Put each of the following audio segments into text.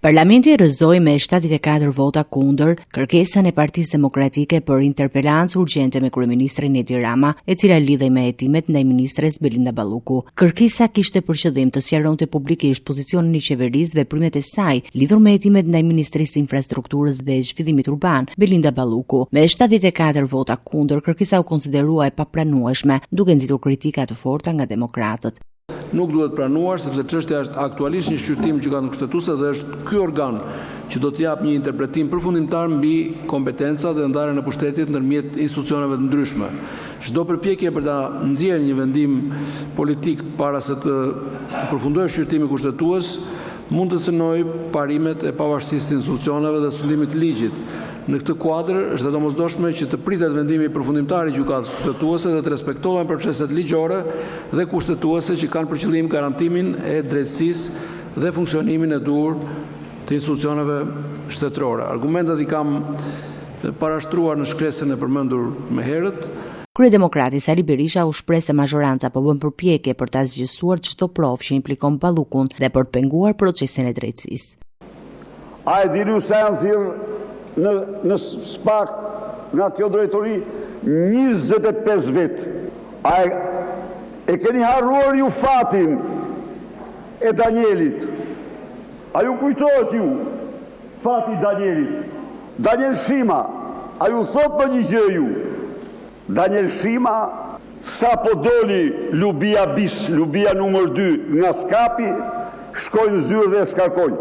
Parlamenti rrëzoi me 74 vota kundër kërkesën e Partisë Demokratike për interpelancë urgjente me kryeministrin Edi Rama, e cila lidhej me hetimet ndaj ministres Belinda Balluku. Kërkesa kishte për qëllim të sqaronte publikisht pozicionin e qeverisë dhe veprimet e saj lidhur me hetimet ndaj ministrisë së infrastrukturës dhe zhvillimit urban, Belinda Balluku. Me 74 vota kundër, kërkesa u konsiderua e papranueshme, duke nxitur kritika të forta nga demokratët. Nuk duhet pranuar sepse çështja është aktualisht një shqyrtim gjykatën kushtetuese dhe është ky organ që do të jap një interpretim përfundimtar mbi kompetencat dhe ndarjen e pushtetit ndërmjet institucioneve të ndryshme. Çdo përpjekje për ta nxjerrë një vendim politik para se të përfundojë shqyrtimi kushtetues mund të cënojë parimet e pavarësisë të institucioneve dhe sulmimit të ligjit. Në këtë kuadër është e domosdoshme që të pritet vendimi përfundimtar i gjykatës kushtetuese dhe të respektohen proceset ligjore dhe kushtetuese që kanë për qëllim garantimin e drejtësisë dhe funksionimin e duhur të institucioneve shtetërore. Argumentet i kam parashtruar në shkresën e përmendur më herët. Kryedemokrati Sali Berisha u shpreh se majoranca po bën përpjekje për ta zgjësuar çdo provë që implikon Ballukun dhe për të penguar procesin e drejtësisë. A e dini se janë thirrë në SPAK nga kjo drejtori 25 vit. E keni harruar ju fatin e Danielit. A ju kujtohet ju fati Danielit? Daniel Shima, a ju thot në një gjë ju? Daniel Shima, sa po doli Lubia Bis, Lubia numër 2 nga Skapi, shkoj në zyrë dhe e shkarkoj.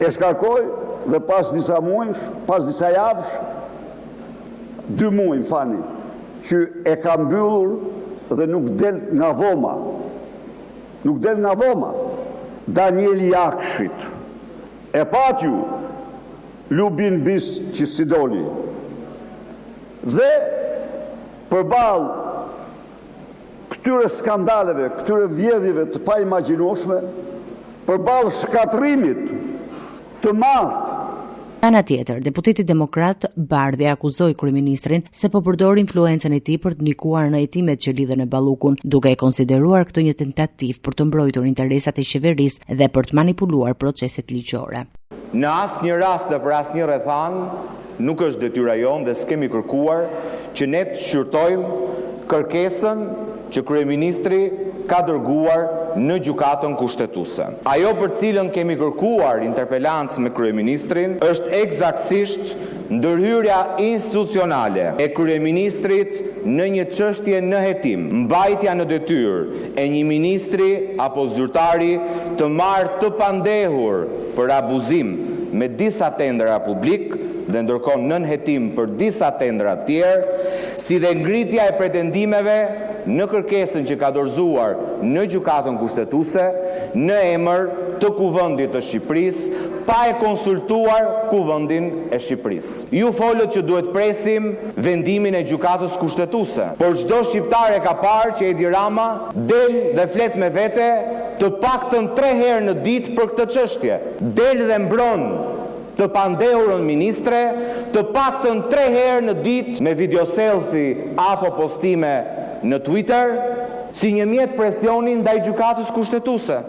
E shkarkoj dhe pas disa muajsh, pas disa javësh, 2 muaj, fani, që e ka mbyllur dhe nuk del nga dhoma. Nuk del nga dhoma. Danieli Jakshit. E patju, Lubin Bis që si doli. Dhe përballë këtyre skandaleve, këtyre vjedhjeve të pa imagjinueshme, përballë shkatrimit të madh. Ana tjetër, deputeti demokrat Bardhi akuzoi kryeministrin se po përdor influencën e tij për të ndikuar në hetimet që lidhen me Ballukun, duke e konsideruar këtë një tentativë për të mbrojtur interesat e qeverisë dhe për të manipuluar proceset ligjore. Në asnjë rast dhe për asnjë rrethan nuk është detyra jonë dhe s'kemi kërkuar që ne të shqyrtojmë kërkesën që kryeministri ka dërguar në gjykatën kushtetuese. Ajo për cilën kemi kërkuar interpelancë me kryeministrin është eksaktësisht ndërhyrja institucionale e kryeministrit në një çështje në hetim, mbajtja në detyrë e një ministri apo zyrtari të marrë të pandehur për abuzim me disa tendera publik dhe ndërkohë nën hetim për disa tendera të tjerë, si dhe ngritja e pretendimeve në kërkesën që ka dorëzuar në gjykatën kushtetuese në emër të Kuvendit të Shqipërisë, pa e konsultuar Kuvendin e Shqipërisë. Ju folët që duhet presim vendimin e gjykatës kushtetuese, por çdo shqiptar e ka parë që Edi Rama del dhe flet me vete të paktën 3 herë në ditë për këtë çështje. Del dhe mbron të pandehurën ministre, të paktën 3 herë në ditë me video selfie apo postime në Twitter, si një mjet presioni ndaj gjykatës kushtetuese.